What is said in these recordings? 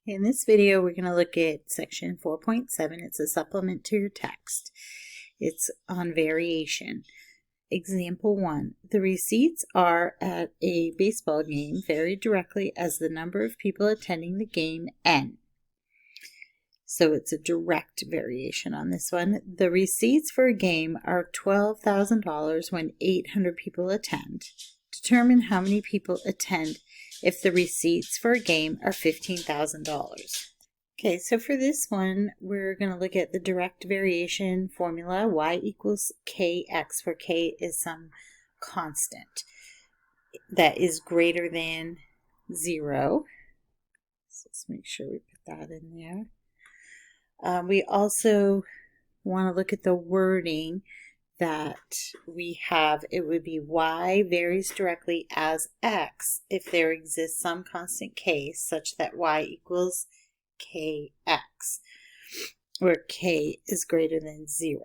In this video, we're going to look at section 4.7. It's a supplement to your text. It's on variation. Example 1. The receipts are at a baseball game vary directly as the number of people attending the game N. So it's a direct variation on this one. The receipts for a game are $12,000 when 800 people attend. Determine how many people attend if the receipts for a game are $15,000. Okay, so for this one, we're going to look at the direct variation formula, y equals kx, where k is some constant that is greater than 0. So let's make sure we put that in there. We also want to look at the wording that we have. It would be y varies directly as x if there exists some constant k such that y equals kx, where k is greater than 0.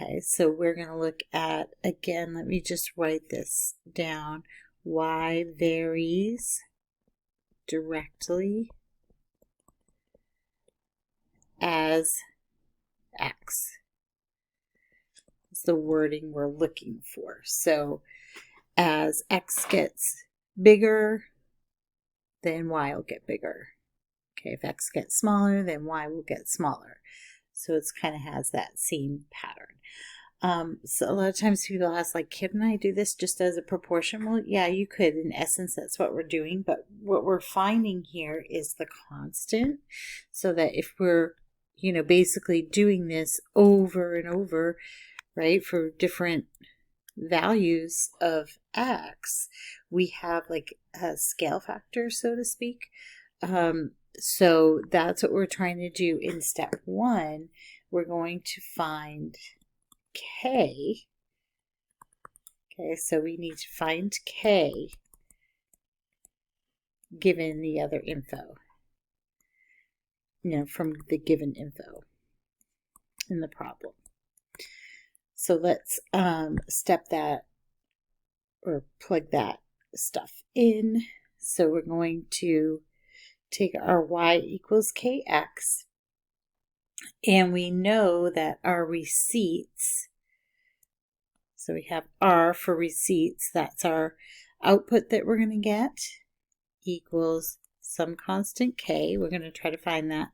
Okay, so we're going to look at, again, let me just write this down. Y varies directly as x. It's the wording we're looking for. So as x gets bigger, then y will get bigger. Okay, if x gets smaller, then y will get smaller. So it's kind of has that same pattern. So a lot of times people ask, like, can I do this just as a proportion? Well, yeah, you could. In essence, that's what we're doing. But what we're finding here is the constant, so that if we're, basically doing this over and over, right, for different values of x, we have like a scale factor, so to speak. So that's what we're trying to do in step 1. We're going to find k. Okay, so we need to find k given the other info, from the given info in the problem. So let's step that or plug that stuff in. So we're going to take our y equals kx, and we know that our receipts, so we have r for receipts, that's our output that we're going to get, equals some constant k, we're going to try to find that,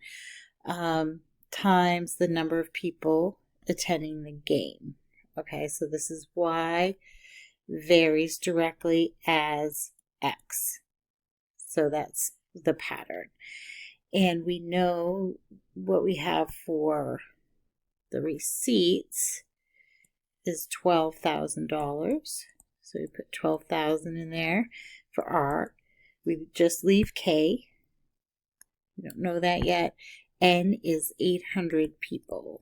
times the number of people attending the game. Okay, so this is y varies directly as x. So that's the pattern. And we know what we have for the receipts is $12,000. So we put 12,000 in there for R. We just leave K. We don't know that yet. N is 800 people.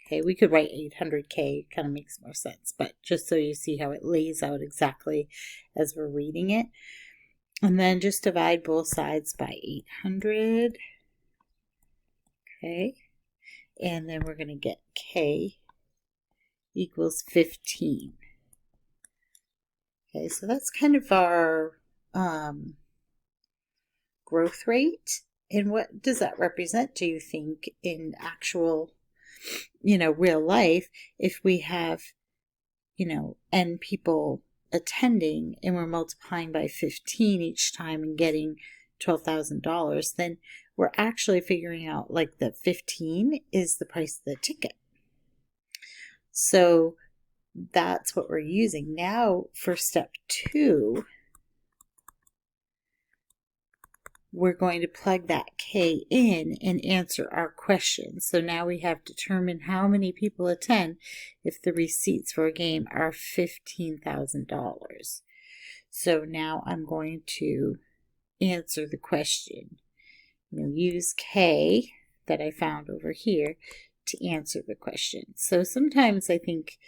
Okay, we could write 800K, kind of makes more sense, but just so you see how it lays out exactly as we're reading it. And then just divide both sides by 800. Okay, and then we're going to get K equals 15. Okay, so that's kind of our growth rate. And what does that represent, do you think, in actual, real life, if we have, N people attending and we're multiplying by 15 each time and getting $12,000, then we're actually figuring out like the 15 is the price of the ticket. So that's what we're using. Now for step 2, we're going to plug that K in and answer our question. So now we have determined how many people attend if the receipts for a game are $15,000. So now I'm going to answer the question. Use K that I found over here to answer the question. So sometimes I think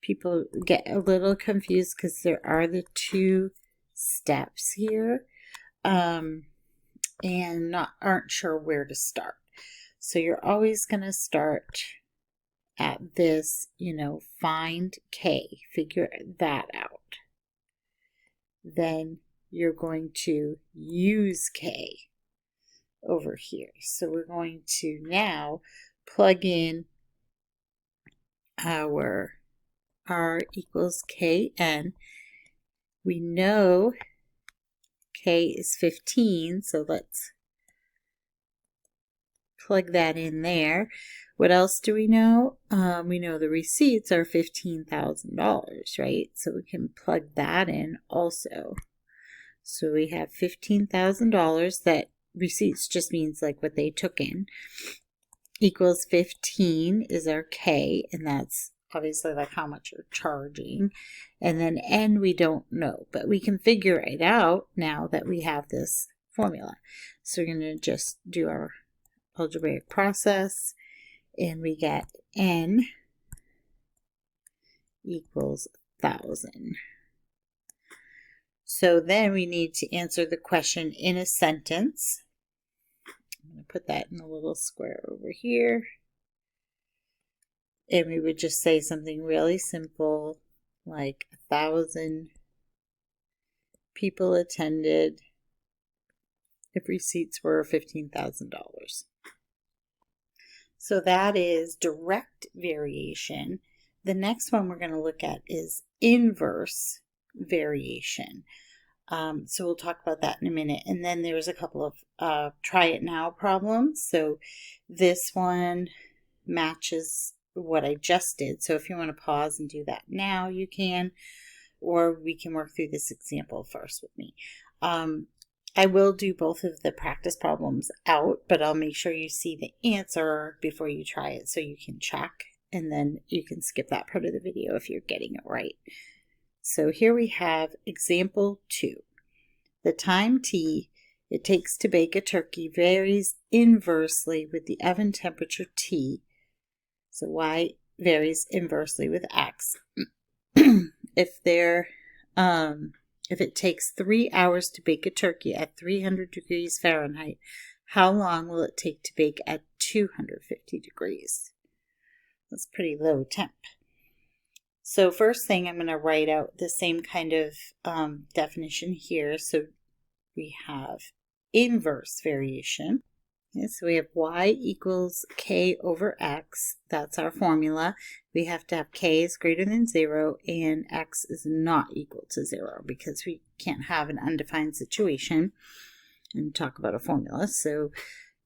people get a little confused because there are the 2 steps here, and aren't sure where to start. So you're always going to start at this, find K, figure that out. Then you're going to use K over here. So we're going to now plug in our R equals Kn. We know K is 15, so let's plug that in there. What else do we know? We know the receipts are $15,000, right? So we can plug that in also. So we have $15,000, that receipts just means like what they took in, equals 15 is our K, and that's obviously like how much you're charging. And then N we don't know, but we can figure it out now that we have this formula. So we're going to just do our algebraic process, and we get N equals 1,000. So then we need to answer the question in a sentence. I'm going to put that in a little square over here. And we would just say something really simple like 1,000 people attended if receipts were $15,000. So that is direct variation. The next one we're going to look at is inverse variation. So we'll talk about that in a minute. And then there's a couple of try it now problems. So this one matches what I just did. So if you want to pause and do that now, you can, or we can work through this example first with me. I will do both of the practice problems out, but I'll make sure you see the answer before you try it so you can check, and then you can skip that part of the video if you're getting it right. So here we have example 2. The time T it takes to bake a turkey varies inversely with the oven temperature T. So Y varies inversely with X. If it takes 3 hours to bake a turkey at 300 degrees Fahrenheit, how long will it take to bake at 250 degrees? That's pretty low temp. So first thing, I'm going to write out the same kind of definition here. So we have inverse variation. Okay, so we have Y equals K over X. That's our formula. We have to have K is greater than 0 and X is not equal to 0 because we can't have an undefined situation and talk about a formula. So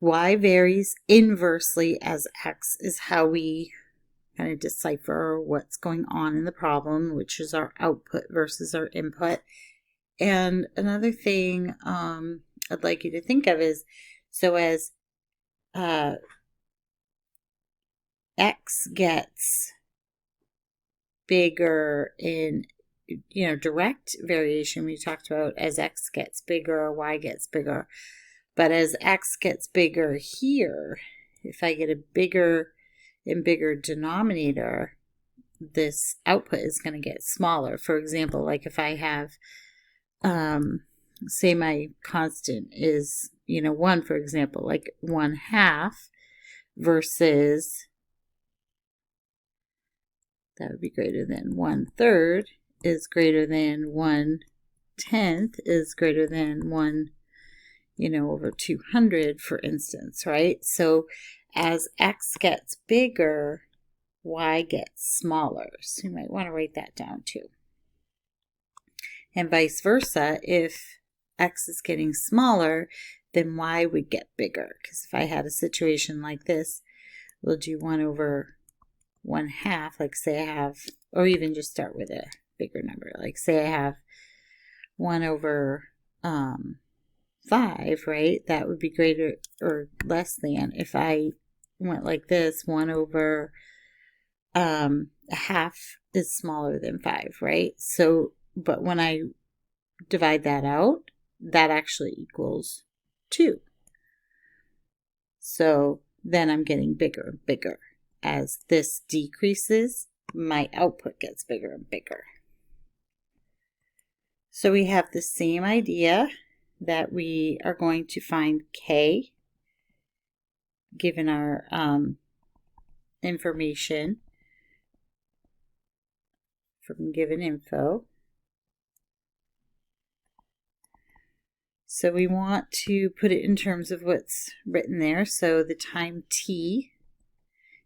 Y varies inversely as X is how we kind of decipher what's going on in the problem, which is our output versus our input. And another thing I'd like you to think of is, so as X gets bigger in, direct variation, we talked about as X gets bigger, Y gets bigger. But as X gets bigger here, if I get a bigger and bigger denominator, this output is going to get smaller. For example, like if I have, say my constant is, 1, for example, like 1/2 versus, that would be greater than 1/3 is greater than 1/10 is greater than 1, over 200, for instance, right? So as X gets bigger, Y gets smaller. So you might want to write that down too. And vice versa, if X is getting smaller, then Y would get bigger. Because if I had a situation like this, we'll do 1 over 1/2, like say I have, or even just start with a bigger number. Like say I have 1 over 5, right? That would be greater or less than, if I went like this, 1 over 1/2 is smaller than 5, right? So, but when I divide that out, that actually equals 2. So then I'm getting bigger and bigger. As this decreases, my output gets bigger and bigger. So we have the same idea that we are going to find K given our information from given info. So we want to put it in terms of what's written there. So the time T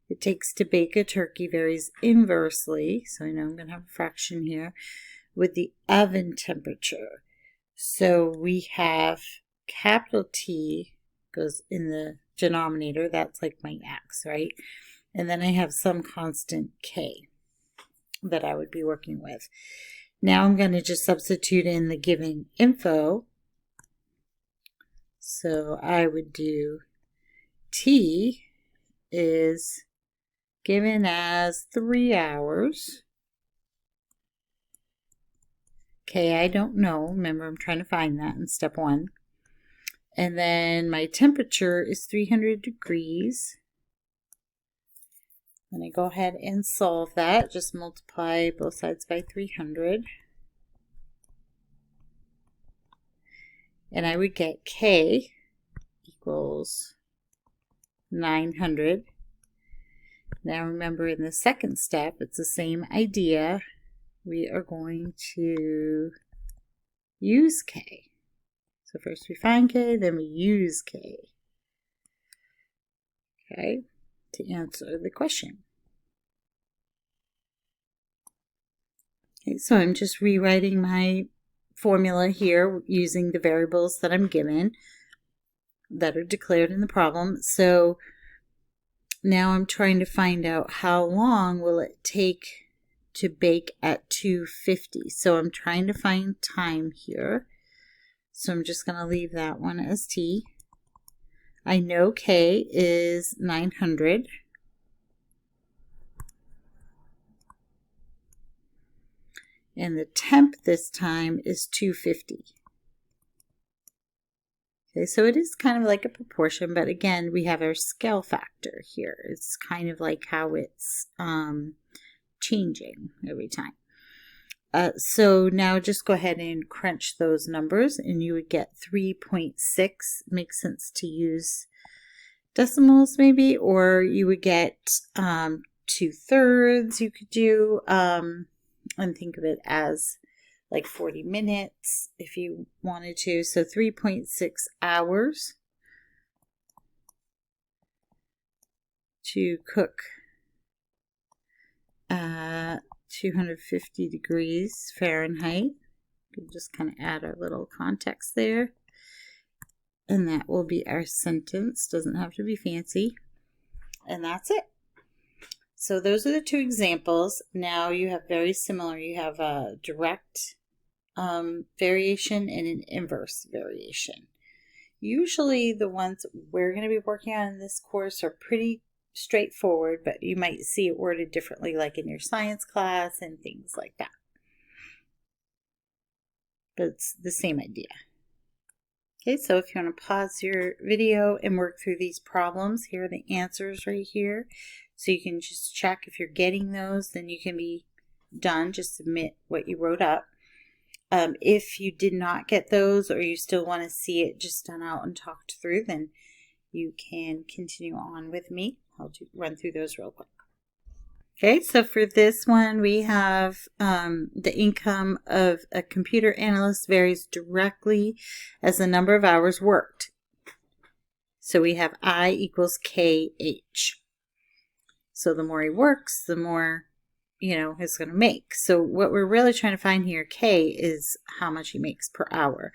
it takes to bake a turkey varies inversely. So I know I'm going to have a fraction here with the oven temperature. So we have capital T goes in the denominator. That's like my x, right? And then I have some constant K that I would be working with. Now I'm going to just substitute in the given info. So I would do T is given as 3 hours. K, I don't know. Remember, I'm trying to find that in step 1. And then my temperature is 300 degrees. Then I go ahead and solve that. Just multiply both sides by 300. And I would get K equals 900. Now remember, in the second step, it's the same idea. We are going to use K. So first we find K, then we use K. Okay, to answer the question. Okay, so I'm just rewriting my formula here using the variables that I'm given that are declared in the problem. So now I'm trying to find out how long will it take to bake at 250. So I'm trying to find time here. So I'm just going to leave that one as T. I know K is 900. And the temp this time is 250. Okay, so it is kind of like a proportion, but again, we have our scale factor here. It's kind of like how it's changing every time. So now just go ahead and crunch those numbers and you would get 3.6. Makes sense to use decimals maybe, or you would get 2/3 you could do, and think of it as like 40 minutes if you wanted to. So 3.6 hours to cook 250 degrees Fahrenheit. We can just kind of add our little context there. And that will be our sentence. Doesn't have to be fancy. And that's it. So those are the two examples. Now you have very similar. You have a direct variation and an inverse variation. Usually the ones we're going to be working on in this course are pretty straightforward, but you might see it worded differently like in your science class and things like that. But it's the same idea. Okay, so if you want to pause your video and work through these problems, here are the answers right here. So you can just check if you're getting those, then you can be done. Just submit what you wrote up. If you did not get those or you still want to see it just done out and talked through, then you can continue on with me. I'll run through those real quick. Okay, so for this one, we have the income of a computer analyst varies directly as the number of hours worked. So we have I equals KH. So the more he works, the more, he's going to make. So what we're really trying to find here, K, is how much he makes per hour.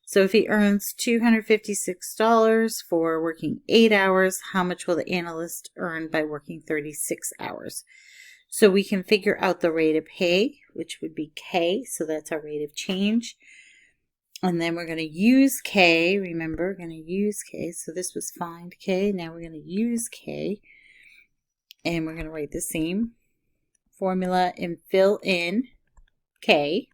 So if he earns $256 for working 8 hours, how much will the analyst earn by working 36 hours? So we can figure out the rate of pay, which would be K. So that's our rate of change. And then we're going to use K. Remember, we're going to use K. So this was find K. Now we're going to use K. And we're going to write the same formula and fill in K.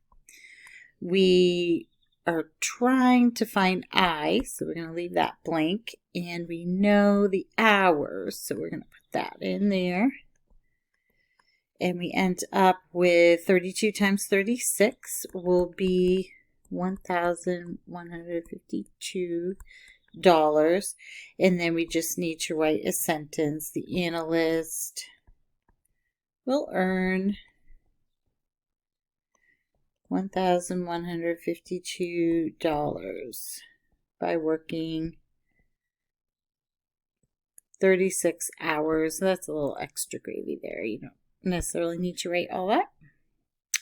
We are trying to find I, so we're going to leave that blank. And we know the hours, so we're going to put that in there. And we end up with 32 times 36 will be $1,152. And then we just need to write a sentence. The analyst will earn $1,152 by working 36 hours. That's a little extra gravy there. You don't necessarily need to write all that,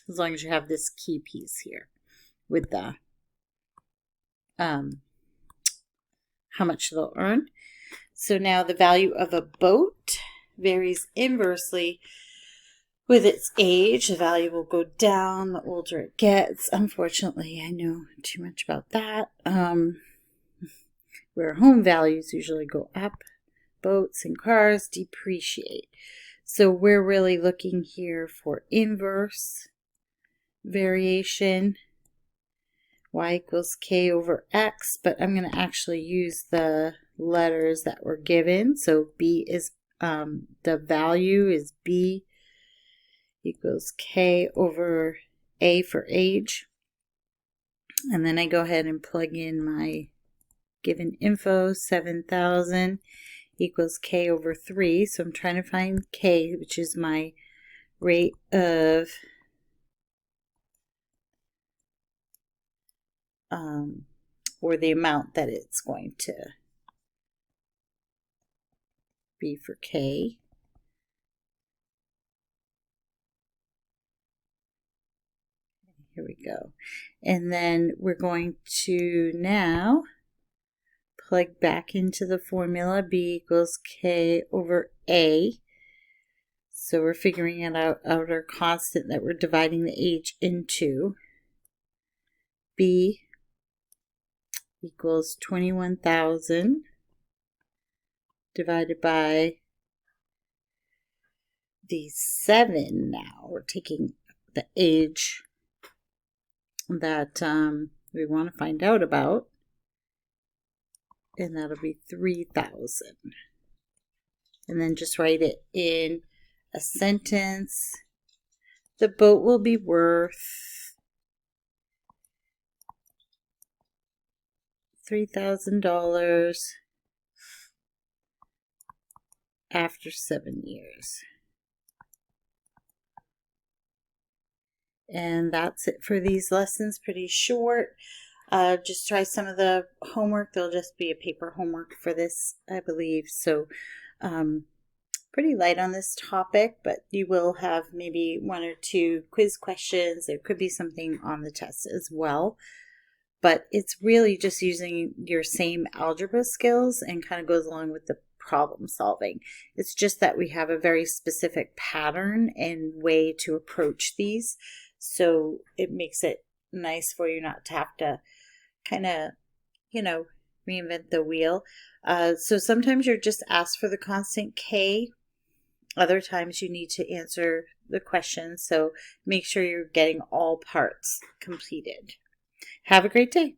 as long as you have this key piece here with the how much they'll earn. So now the value of a boat varies inversely with its age. The value will go down the older it gets. Unfortunately, I know too much about that. Where home values usually go up, boats and cars depreciate. So we're really looking here for inverse variation. Y equals K over X, but I'm going to actually use the letters that were given. So B is, the value is B equals K over A for age. And then I go ahead and plug in my given info, 7,000 equals K over 3. So I'm trying to find K, which is my rate of or the amount that it's going to be for K. Here we go. And then we're going to now plug back into the formula. B equals K over A. So we're figuring it out our constant that we're dividing the age into. B equals 21,000 divided by the 7 now. We're taking the age that we want to find out about, and that'll be 3,000. And then just write it in a sentence. The boat will be worth $3,000 after 7 years. And that's it for these lessons. Pretty short. Just try some of the homework. There'll just be a paper homework for this, I believe. So pretty light on this topic, but you will have maybe 1 or 2 quiz questions. There could be something on the test as well. But it's really just using your same algebra skills and kind of goes along with the problem solving. It's just that we have a very specific pattern and way to approach these. So it makes it nice for you not to have to kind of, reinvent the wheel. So sometimes you're just asked for the constant K. Other times you need to answer the question. So make sure you're getting all parts completed. Have a great day.